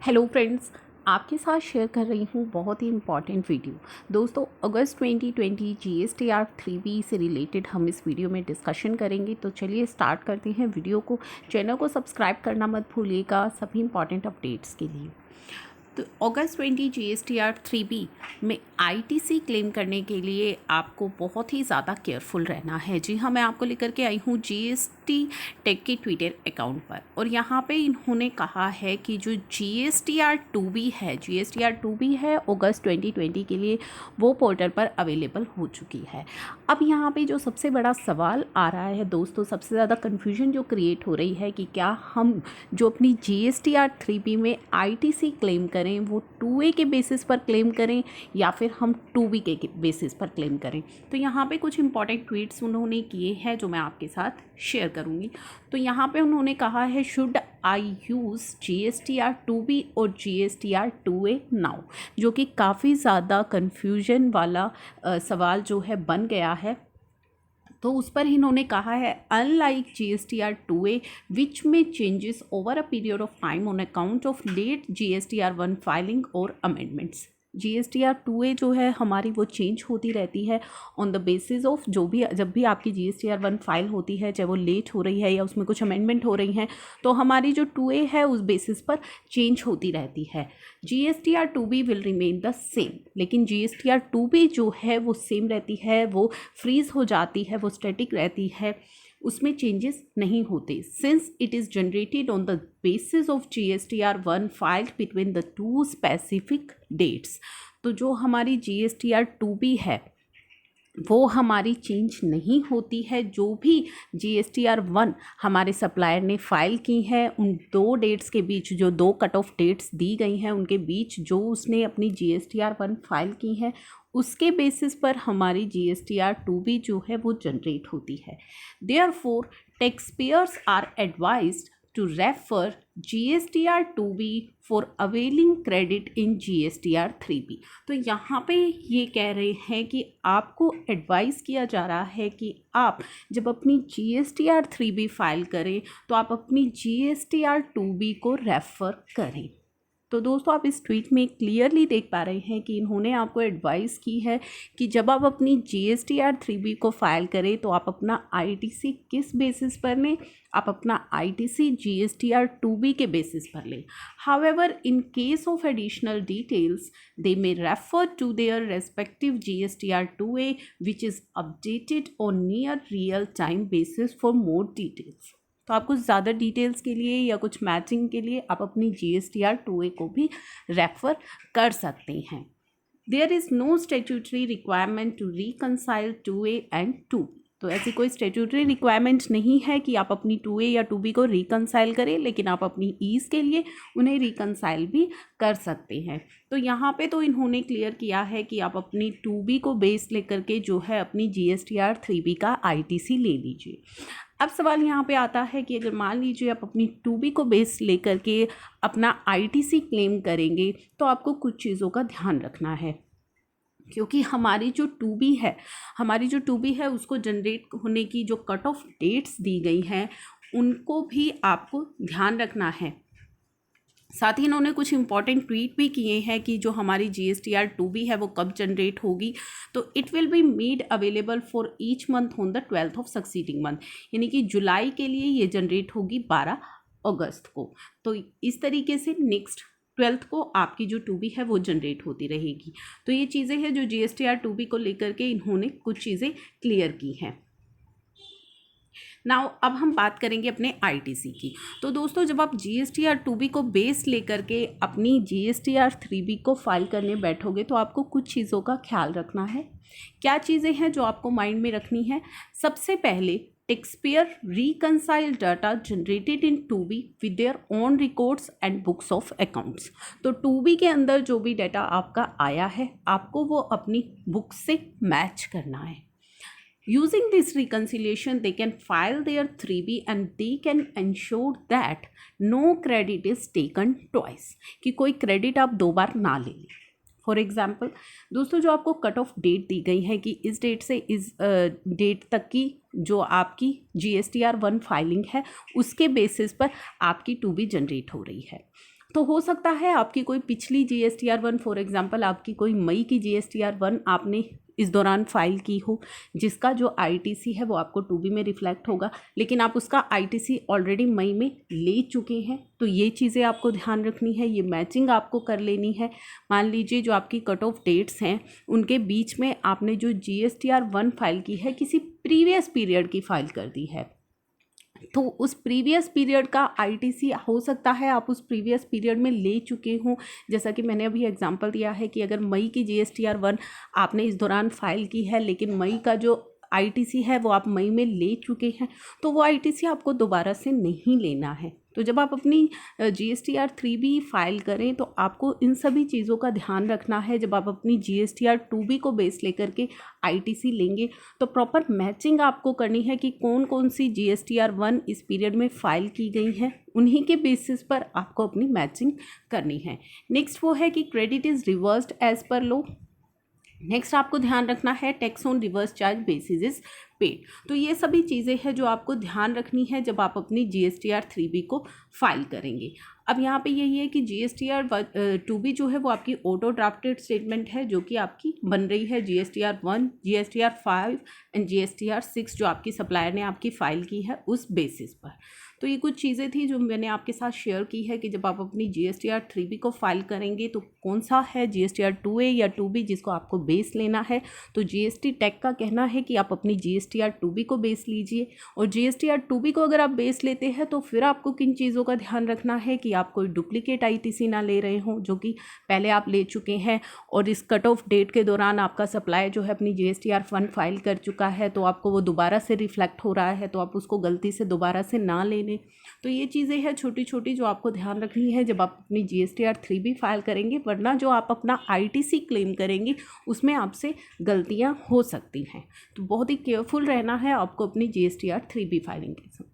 Hello friends, आपके साथ share कर रही हूँ बहुत ही इम्पॉर्टेंट वीडियो। दोस्तों, अगस्त 2020 GSTR 3B से रिलेटेड हम इस वीडियो में डिस्कशन करेंगे। तो चलिए स्टार्ट करते हैं वीडियो को। चैनल को सब्सक्राइब करना मत भूलिएगा सभी इम्पॉर्टेंट अपडेट्स के लिए। तो अगस्त 20 GSTR 3B में ITC क्लेम करने के लिए आपको बहुत ही ज़्यादा केयरफुल रहना है। जी हाँ, मैं आपको लेकर के आई हूँ GST टेक के ट्विटर अकाउंट पर, और यहाँ पे इन्होंने कहा है कि जो GSTR 2B है अगस्त 2020 के लिए वो पोर्टल पर अवेलेबल हो चुकी है। अब यहाँ पे जो सबसे बड़ा सवाल आ रहा है दोस्तों, सबसे ज़्यादा कन्फ्यूजन जो क्रिएट हो रही है कि क्या हम जो अपनी GSTR 3B में ITC क्लेम करें वो 2A के बेसिस पर क्लेम करें या फिर हम 2B के बेसिस पर क्लेम करें। तो यहाँ पे कुछ इंपॉर्टेंट ट्वीट्स उन्होंने किए हैं जो मैं आपके साथ शेयर करूँगी। तो यहाँ पे उन्होंने कहा है, should I use GSTR 2B और GSTR 2A नाउ, जो कि काफ़ी ज़्यादा कन्फ्यूजन वाला सवाल जो है बन गया है। तो उस पर इन्होंने कहा है, अनलाइक GSTR 2A विच में changes over a period of time on account of late GSTR 1 filing और अमेंडमेंट्स। GSTR 2A जो है हमारी वो चेंज होती रहती है ऑन द बेसिस ऑफ जब भी आपकी GSTR 1 फाइल होती है, चाहे वो लेट हो रही है या उसमें कुछ अमेंडमेंट हो रही हैं, तो हमारी जो 2A है उस बेसिस पर चेंज होती रहती है। GSTR 2B will remain the same, लेकिन GSTR 2B जो है वो सेम रहती है, वो फ्रीज हो जाती है, वो स्टैटिक रहती है, उसमें चेंजेस नहीं होते। Since it is generated on the basis of GSTR 1 filed between the two specific dates. तो जो हमारी GSTR 2B है वो हमारी चेंज नहीं होती है। जो भी GSTR 1 हमारे सप्लायर ने फ़ाइल की है, उन दो डेट्स के बीच जो दो कट ऑफ डेट्स दी गई हैं उनके बीच जो उसने अपनी GSTR 1 फाइल की है, उसके बेसिस पर हमारी GSTR 2B जो है वो जनरेट होती है। Therefore taxpayers are advised to refer GSTR 2B for availing credit in GSTR 3B। तो यहाँ पे ये कह रहे हैं कि आपको एडवाइस किया जा रहा है कि आप जब अपनी GSTR 3B फाइल करें तो आप अपनी GSTR 2B को रेफ़र करें। तो दोस्तों, आप इस ट्वीट में क्लियरली देख पा रहे हैं कि इन्होंने आपको एडवाइस की है कि जब आप अपनी GSTR 3B को फाइल करें तो आप अपना ITC किस बेसिस पर लें, आप अपना ITC GSTR 2B के बेसिस पर लें। However, in case of additional details they may refer to their respective GSTR 2A which is updated on near real time basis for more details. तो आप कुछ ज़्यादा डिटेल्स के लिए या कुछ मैचिंग के लिए आप अपनी GSTR 2A को भी रेफ़र कर सकते हैं। There is no statutory requirement to reconcile 2A and 2B। तो ऐसी कोई स्टेट्यूटरी रिक्वायरमेंट नहीं है कि आप अपनी 2A या 2B को रिकनसाइल करें, लेकिन आप अपनी ईज़ के लिए उन्हें रिकनसाइल भी कर सकते हैं। तो यहाँ पे तो इन्होंने क्लियर किया है कि आप अपनी 2B को बेस लेकर के जो है अपनी GSTR 3B का ITC ले लीजिए। अब सवाल यहाँ पे आता है कि अगर मान लीजिए आप अपनी 2B को बेस लेकर के अपना ITC क्लेम करेंगे तो आपको कुछ चीज़ों का ध्यान रखना है, क्योंकि हमारी जो 2B है उसको जनरेट होने की जो कट ऑफ डेट्स दी गई हैं उनको भी आपको ध्यान रखना है। साथ ही इन्होंने कुछ इंपॉर्टेंट ट्वीट भी किए हैं कि जो हमारी GSTR 2B है वो कब जनरेट होगी। तो it will be made available for each month on the 12th of succeeding month, यानी कि जुलाई के लिए ये जनरेट होगी 12 अगस्त को। तो इस तरीके से नेक्स्ट 12th को आपकी जो 2B है वो जनरेट होती रहेगी। तो ये चीज़ें हैं जो GSTR 2B को लेकर के इन्होंने कुछ चीज़ें क्लियर की हैं। नाउ अब हम बात करेंगे अपने ITC की। तो दोस्तों, जब आप GSTR 2B को बेस लेकर के अपनी GSTR 3B को फाइल करने बैठोगे तो आपको कुछ चीज़ों का ख्याल रखना है। क्या चीज़ें हैं जो आपको माइंड में रखनी है? सबसे पहले, taxpayer reconcile data generated in 2B with their own records and books of accounts. तो 2B के अंदर जो भी डाटा आपका आया है आपको वो अपनी बुक से मैच करना है। Using this reconciliation, they can file their 3B and they can ensure that no credit is taken twice, कि कोई क्रेडिट आप दो बार ना ले लें। फॉर एग्जाम्पल दोस्तों, जो आपको कट ऑफ डेट दी गई है कि इस डेट से इस डेट तक की जो आपकी GSTR 1 फाइलिंग है उसके बेसिस पर आपकी 2B जनरेट हो रही है। तो हो सकता है आपकी कोई पिछली GSTR 1, फॉर एग्जांपल आपकी कोई मई की GSTR 1 आपने इस दौरान फाइल की हो, जिसका जो ITC है वो आपको 2B में रिफ्लेक्ट होगा, लेकिन आप उसका ITC ऑलरेडी मई में ले चुके हैं। तो ये चीज़ें आपको ध्यान रखनी है, ये मैचिंग आपको कर लेनी है। मान लीजिए जो आपकी कट ऑफ डेट्स हैं उनके बीच में आपने जो GSTR 1 फाइल की है किसी प्रीवियस पीरियड की फाइल कर दी है, तो उस प्रीवियस पीरियड का ITC हो सकता है आप उस प्रीवियस पीरियड में ले चुके हों। जैसा कि मैंने अभी एग्जांपल दिया है कि अगर मई की GSTR 1 आपने इस दौरान फाइल की है, लेकिन मई का जो ITC है वो आप मई में ले चुके हैं, तो वो ITC आपको दोबारा से नहीं लेना है। तो जब आप अपनी GSTR 3B फाइल करें तो आपको इन सभी चीज़ों का ध्यान रखना है। जब आप अपनी GSTR 2B को बेस लेकर के ITC लेंगे तो प्रॉपर मैचिंग आपको करनी है कि कौन कौन सी GSTR 1 इस पीरियड में फ़ाइल की गई हैं, उन्हीं के बेसिस पर आपको अपनी मैचिंग करनी है। नेक्स्ट वो है कि credit is reversed as per low. Next आपको ध्यान रखना है tax on reverse charge basis is paid. तो ये सभी चीज़ें हैं जो आपको ध्यान रखनी है जब आप अपनी GSTR 3B को फाइल करेंगे। अब यहाँ पे यही है कि GSTR 2B जो है वो आपकी ऑटो ड्राफ्टेड स्टेटमेंट है जो कि आपकी बन रही है GSTR 1, GSTR 5 एंड GSTR 6 जो आपकी सप्लायर ने आपकी फ़ाइल की है उस बेसिस पर। तो ये कुछ चीज़ें थी जो मैंने आपके साथ शेयर की है कि जब आप अपनी GSTR 3B को फाइल करेंगे तो कौन सा है GSTR 2A या 2B जिसको आपको बेस लेना है। तो GST टेक का कहना है कि आप अपनी GSTR 2B को बेस लीजिए, और GSTR 2B को अगर आप बेस लेते हैं तो फिर आपको किन चीज़ों का ध्यान रखना है कि आप कोई डुप्लीकेट ITC ना ले रहे हों जो कि पहले आप ले चुके हैं, और इस कट ऑफ डेट के दौरान आपका सप्लायर जो है अपनी GSTR 1 फाइल कर चुका है तो आपको वो दोबारा से रिफ्लेक्ट हो रहा है, तो आप उसको गलती से दोबारा से ना लेने। तो ये चीज़ें हैं छोटी छोटी जो आपको ध्यान रखनी है जब आप अपनी GSTR 3B फाइल करेंगे, वरना जो आप अपना ITC क्लेम करेंगे उसमें आपसे गलतियां हो सकती हैं। तो बहुत ही केयरफुल रहना है आपको अपनी GSTR 3B फाइलिंग के समय।